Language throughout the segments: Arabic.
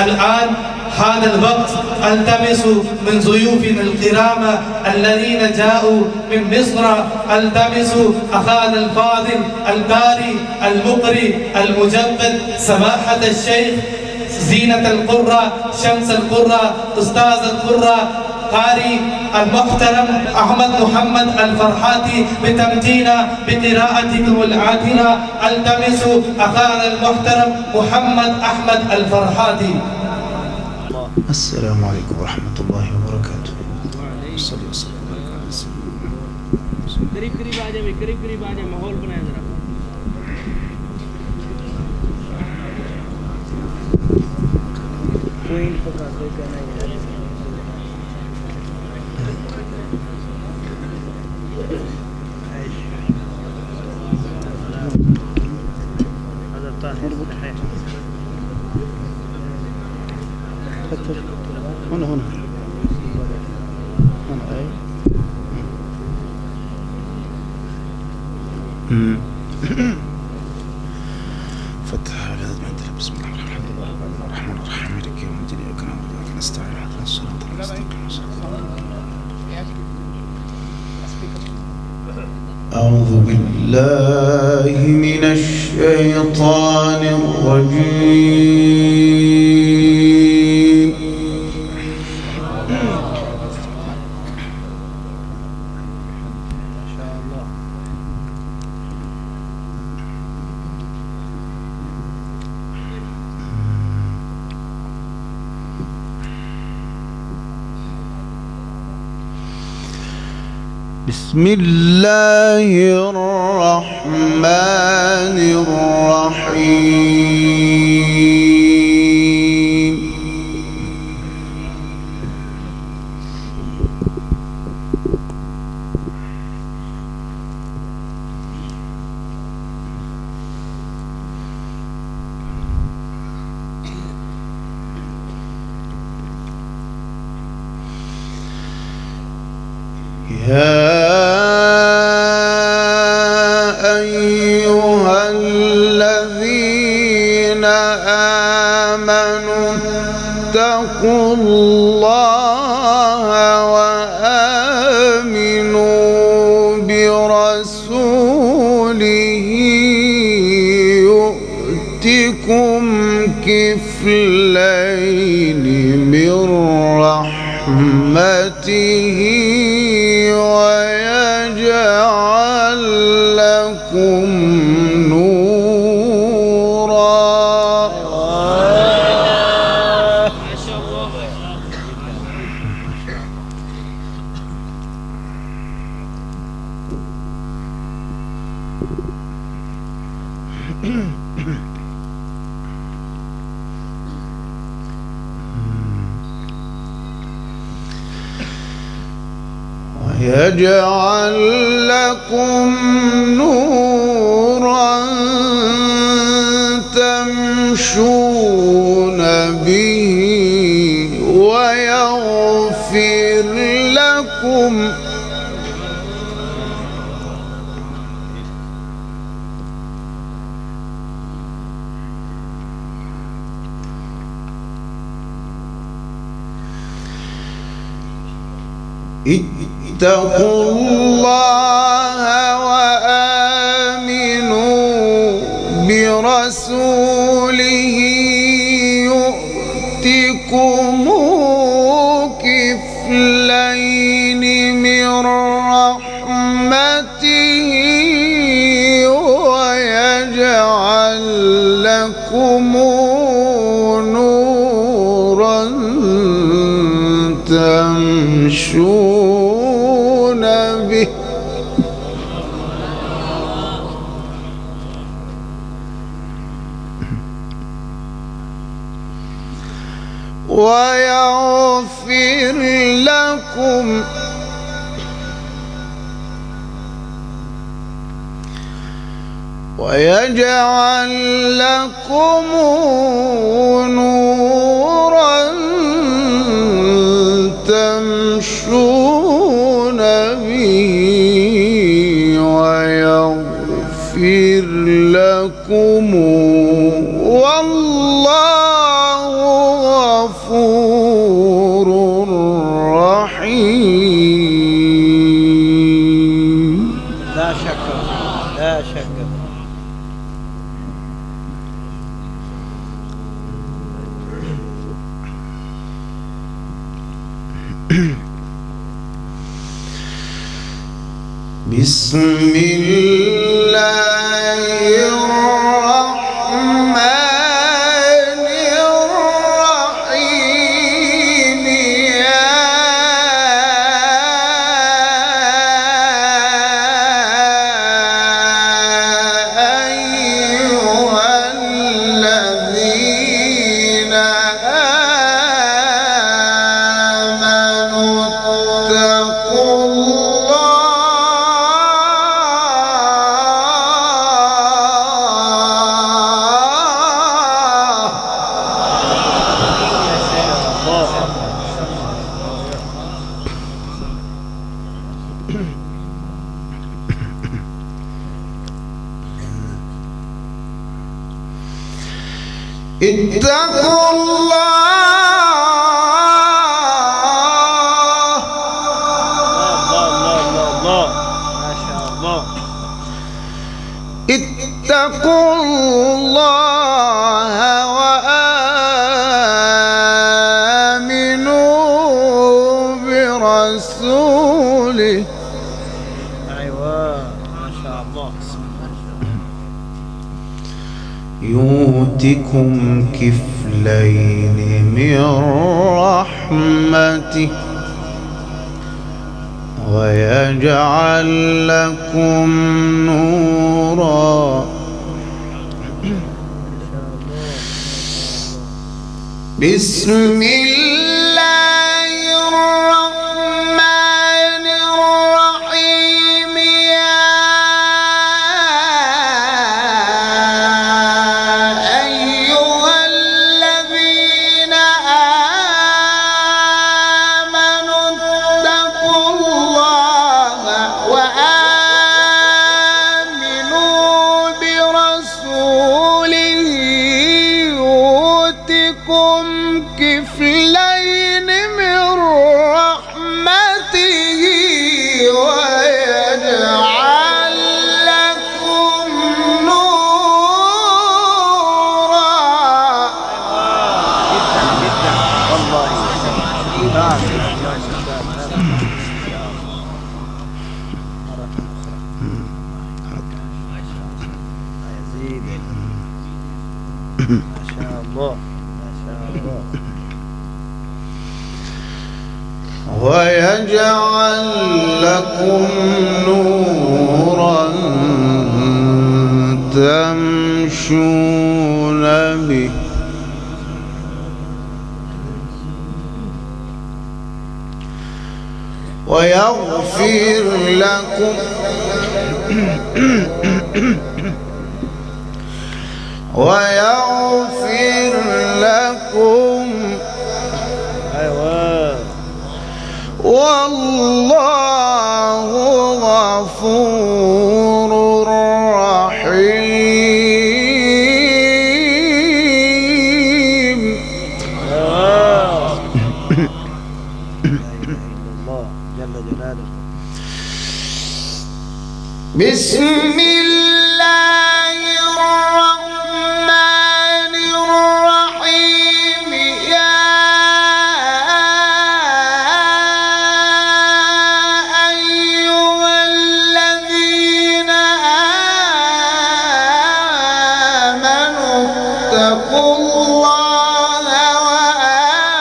الآن هذا الوقت التمس من ضيوفنا الكرام الذين جاءوا من مصر، التمس أخانا الفاضل القارئ المقري المجدد سماحة الشيخ زينة القرى شمس القرى أستاذ القرى قارئ المحترم أحمد محمد الفرحاتي بتمتينا بقراءتكم العاطرة. التمس أخانا المحترم محمد أحمد الفرحاتي. السلام عليكم ورحمة الله وبركاته. صلى الله وسلم وبارك على سيدنا करीब आ जाए माहौल बनाया जरा। पॉइंट पकड़ दे कहना है هذا طاهر هنا أي فتح على المنزل. بسم الله الرحمن الرحيم مالك يوم الدين إياك نعبد وإياك نستعين اهدنا الصراط المستقيم. أعوذ بالله من الشيطان الرجيم. بسم الله الرحمن الرحيم. يا أيها الذين آمنوا اتقوا الله وآمنوا برسوله يؤتكم كفلين من رحمته ويجعل لكم نورا. ما شاء الله. ويجعل لكم نورا تمشون به ويغفر لكم اتقوا الله وآمنوا برسوله يؤتكم كفلين من رحمته ويجعل لكم نورا تمشون به ويغفر لكم ويجعل لكم نورا تمشون به ويغفر لكم والله بسم الله الرحمن الرحيم يا أيها الذين آمنوا اتقوا اتقوا الله وآمنوا برسوله. ايوه ما شاء الله. يؤتكم كفلين من رحمته ويجعل لكم نورا. بسم الله الرحمن الرحيم يا أيها الذين آمنوا اتقوا الله وآمنوا برسوله يؤتكم كفلين من رحمته ويجعل لكم نورا. جدا والله. يزيد ما شاء الله ما شاء الله. ويجعل لكم نورا تمشون به ويغفر لكم ويغفر لكم. ايوه والله غفور رحيم. الله جل جلاله. بسم الله الرحمن الرحيم يا أيها الذين آمنوا اتقوا الله وآمنوا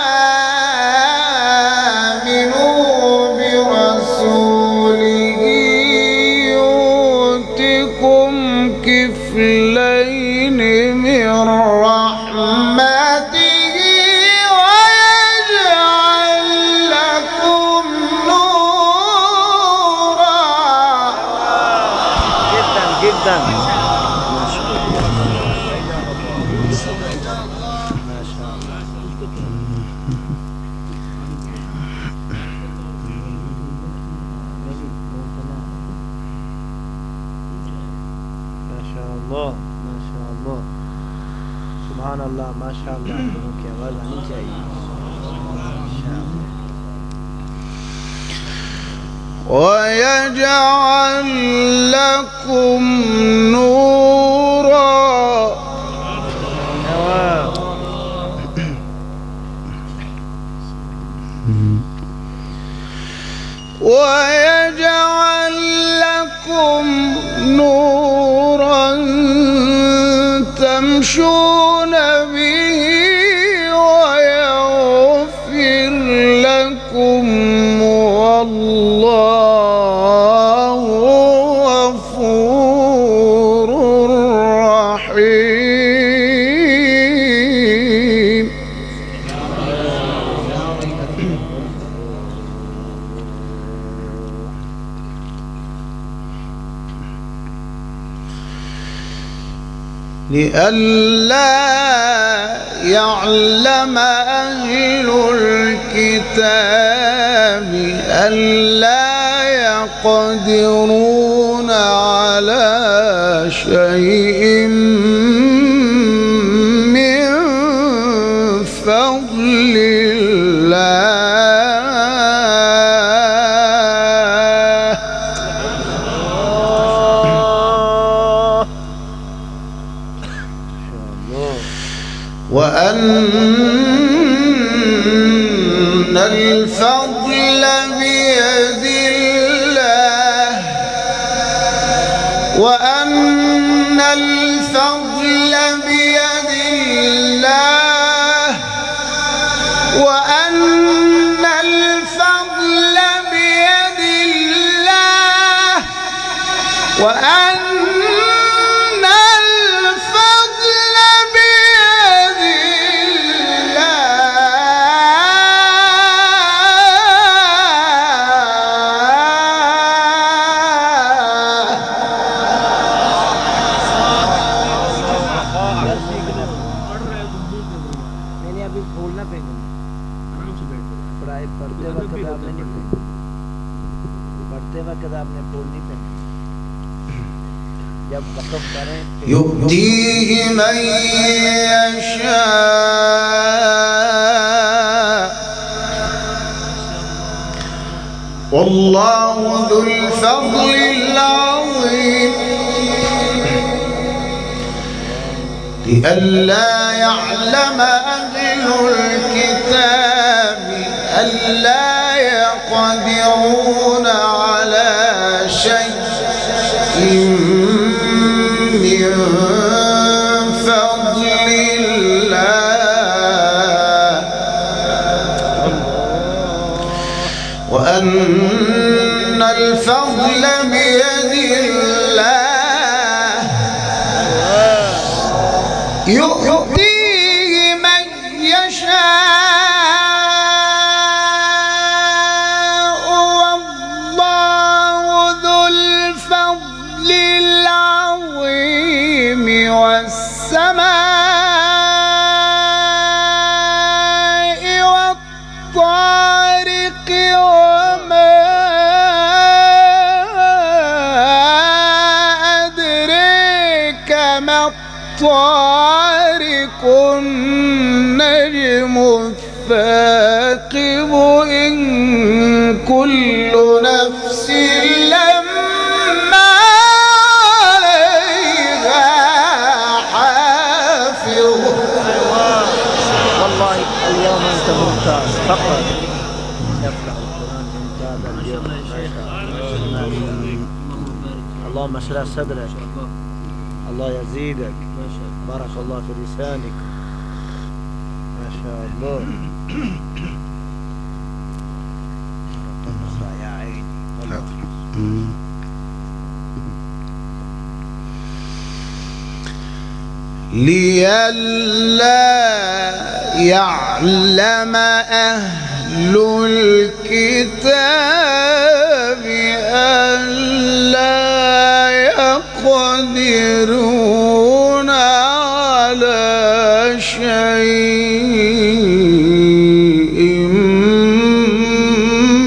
برسوله يؤتكم كفلين من رحمته ويجعل لكم نورا. جدا جدا ما شاء الله ما شاء الله. ما شاء الله ما شاء الله. سبحان الله ما شاء الله. ممكن يا ولد انت ما شاء الله. ويجعل لكم نورا. ويجعل لكم لكم نورا تمشون به ويغفر لكم والله غفور رحيم. لئلا يعلم أهل الكتاب ألا يقدرون على شيء من فضل الله. وأن الفضل بيد الله وأن الفضل بيد الله وأن الفضل بيد الله وأن يؤتيه من يشاء والله ذو الفضل العظيم. لئلا يعلم أهل الكتاب ألا يقدرون على شيء من فضل الله وأن الفضل بيد الله يؤتيه من يشاء والله ذو الفضل العظيم. والسماء والطارق وما أدريك ما الطارق النجم الثاقب إن كل نفس لما والله اليوم أنت ممتاز فقط يفرح القرآن ممتاز اليوم ما شاء الله. اللهم اشرح صدرك الله يزيدك بارك الله في لسانك ما شاء الله. يا عيني لئلا يعلم أهل الكتاب ألا يقدرون على شيء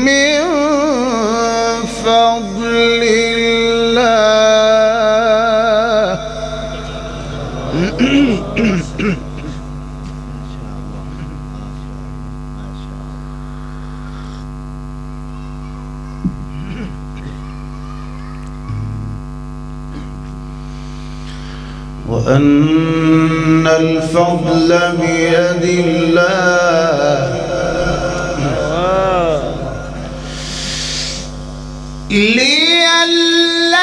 من فضل الله. وأن الفضل بيد الله لئلا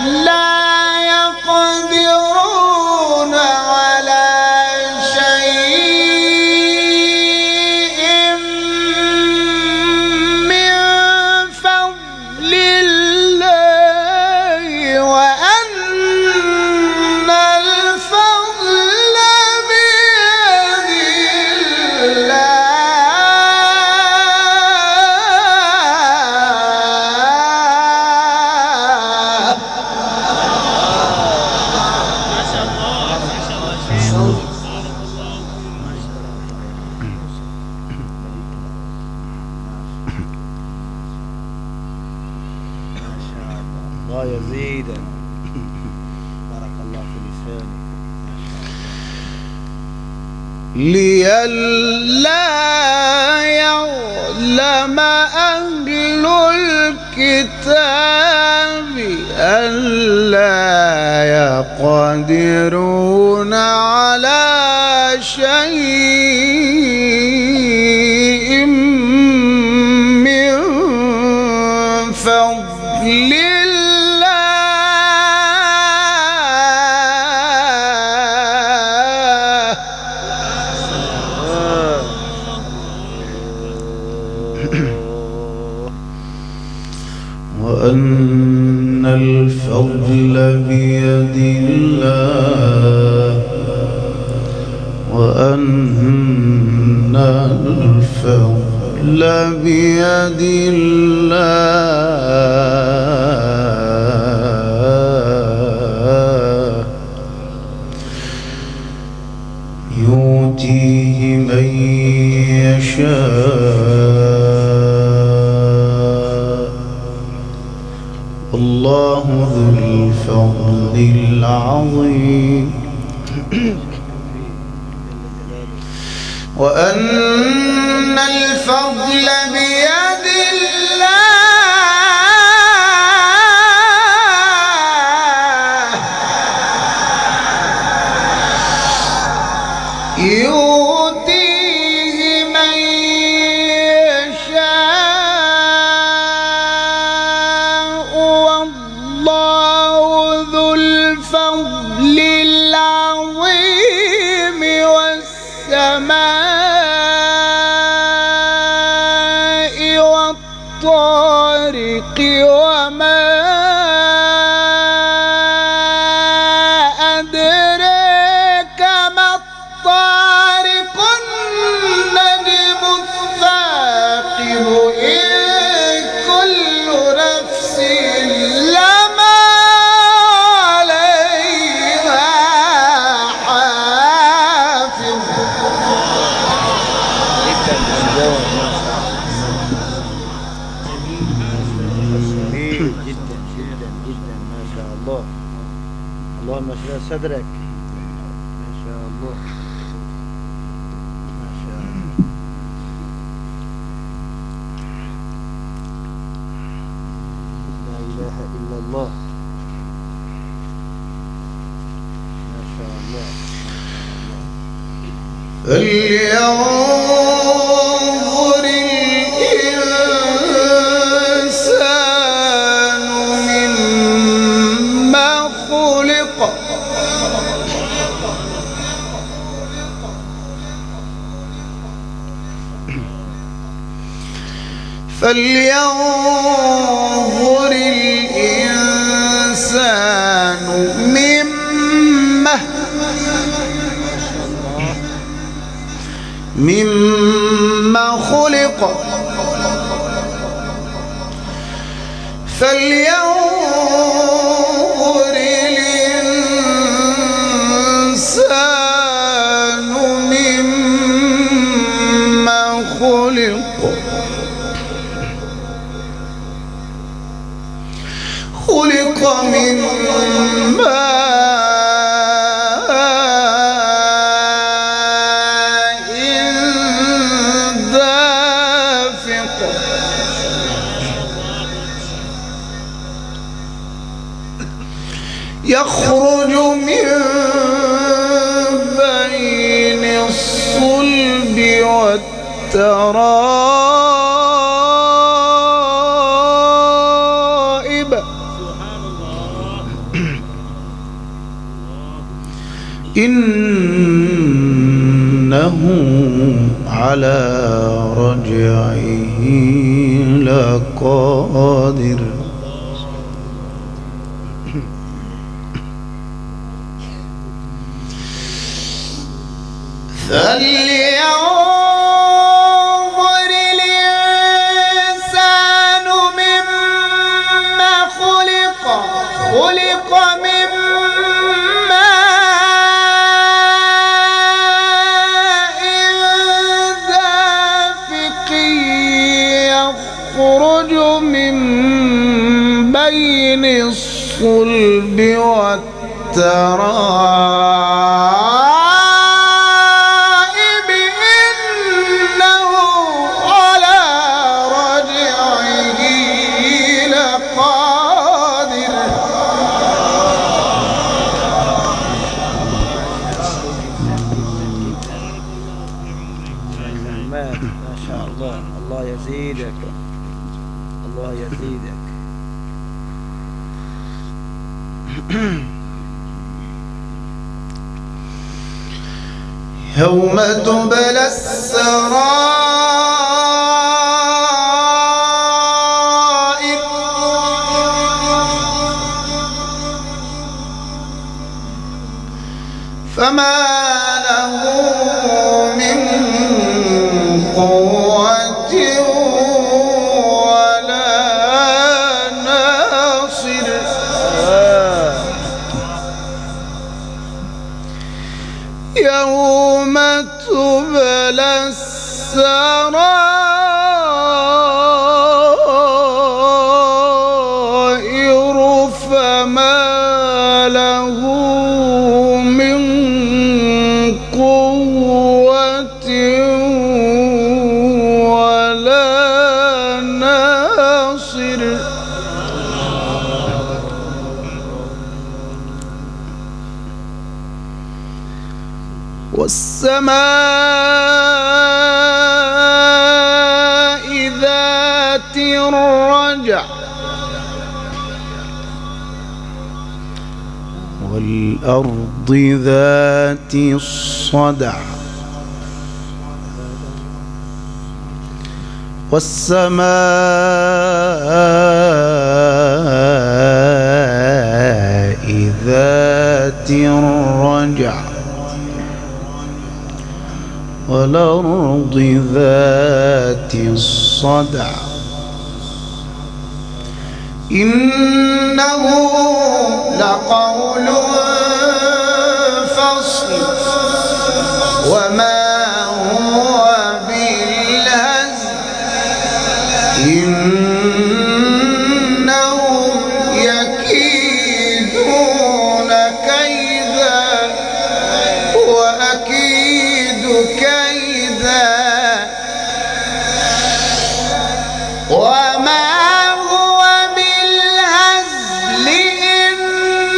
لا يقدرون على شيء من فضل الله وأن الفضل بيد الله يزيدا. بارك الله في لسانك. لئلا يعلم أهل الكتاب ألا يقدرون على شيء من فضل وأن الفضل بيد الله وأن الفضل بيد الله يؤتيه من يشاء الله ذو الفضل العظيم وأن الفضل بيد الله يؤتيه من يشاء والله ذو الفضل العظيم والسماء والطارق وما أدراك ما الطارق النجم الثاقب إن كل نفس لما عليها حافظ جميل جدا جدا جدا ما شاء الله. اللهم اشرح صدرك. ما شاء الله ما شاء الله. لا إله إلا الله. ما شاء الله. فلينظر الإنسان مما خلق فلينظر الإنسان مما خلق فلينظر الإنسان مما خلق خلق من ماء دافق يخرج من بين الصلب والترائب إنه على رجعه لقادر فلينظر الإنسان مما خلق من ماء دافق يخرج من بين الصلب والترائب إنه على رجعه لقادر ما شاء الله. الله يزيدك، الله يزيدك. يوم تبلى السرائر فما له من قوة ولا ناصر يوم تبلى السرائر فما له من قوة ولا ناصر والسماء ذات الرجع والأرض ذات الصدع والسماء ذات الرجع والأرض ذات الصدع إنه لقول فصل وما هو بالهزل إنهم يكيدون كيدا وأكيد كيدا وما هو بالهزل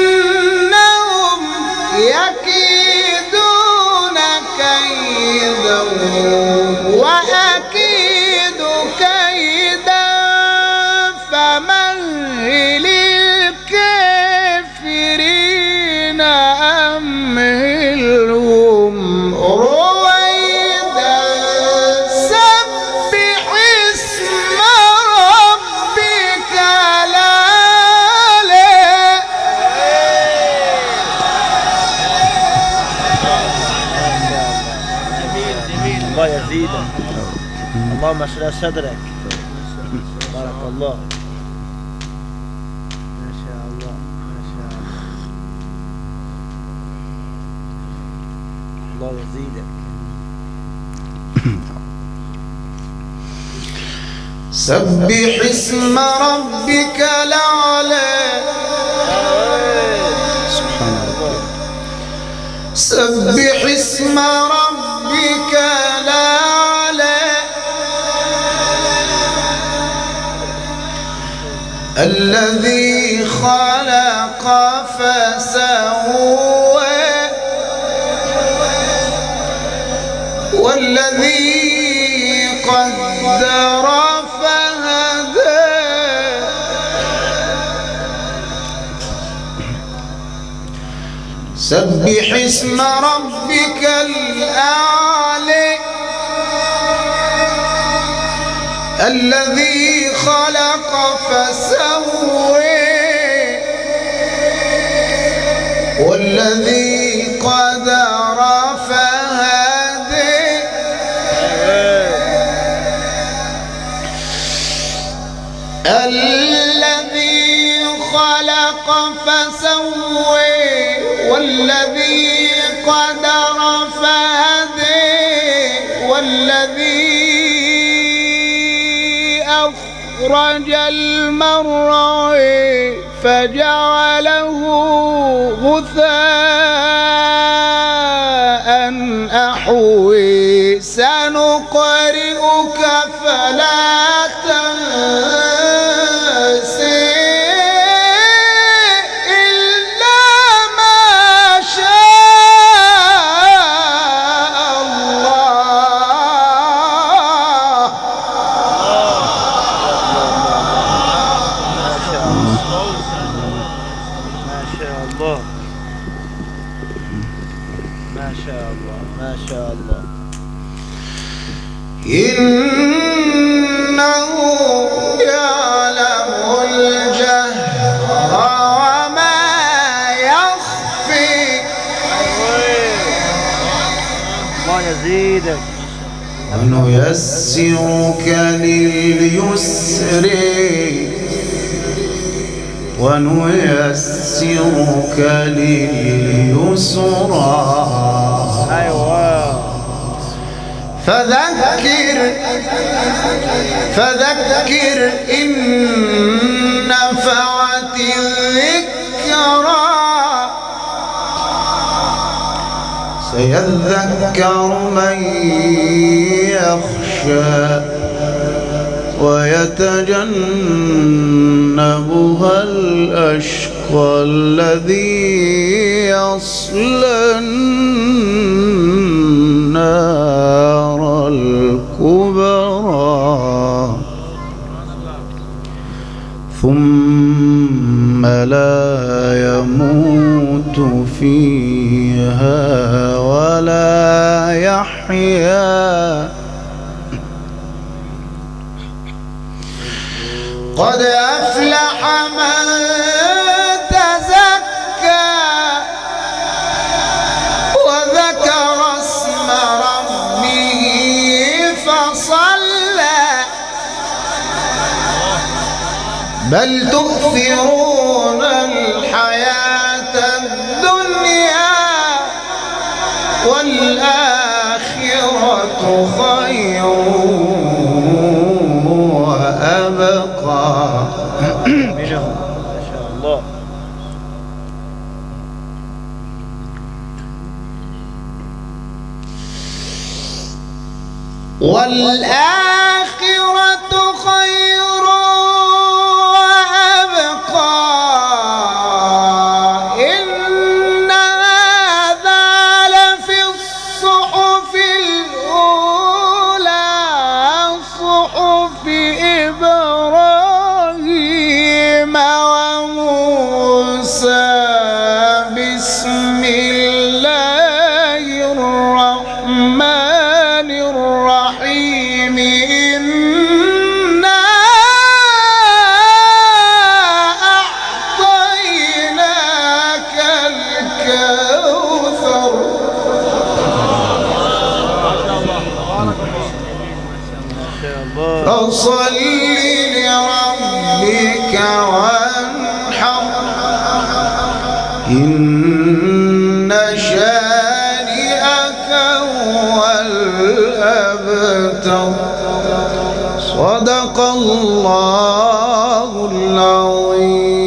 إنهم يكيدون كيدا وأكيد كيدا فمهل الكافرين أمهلهم رويدا سبح اسم ربك الأعلى الله يزيدك. اللهم اشرح صدرك. بارك الله. ما شاء الله، ما شاء الله. الله يزيدك. سبح اسم ربك الأعلى سبحان الله. سبح اسم ربك الأعلى الذي خلق فسوى والذي قدر فهدى سبح اسم ربك الأعلى الذي خلق فسوى والذي قدر فهدى الذي خلق فسوى والذي قدر فهدى والذي أخرج المرعى فجعله غثاء أحوي سنقرئك فلا تنسى إلا ما شاء الله. ما شاء الله ما شاء الله ما شاء الله. إنه يعلم الجهر وما يخفي الله يزيدك. ونيسرك لليسر ونيسرك لليسرى أيوة فذكر إن نفعت الذكرى سيذكر من يخشى ويتجنبها الأشقى الذي يصلى النار الكبرى ثم لا يموت فيها ولا يحيا. قد أفلح من تزكى وذكر اسم ربه فصلى بل تؤثرون الحياة الدنيا والآخرة خير وأبقى. ما شاء الله. والآخرة خير وأبقى. إن هذا لفي الصحف الأولى صحف إبراهيم وموسى. بسم الله الرحمن الرحيم. إنا أعطيناك الكوثر فصل لربك وانحر إن شانئك هو الأبتر. صدق الله العظيم.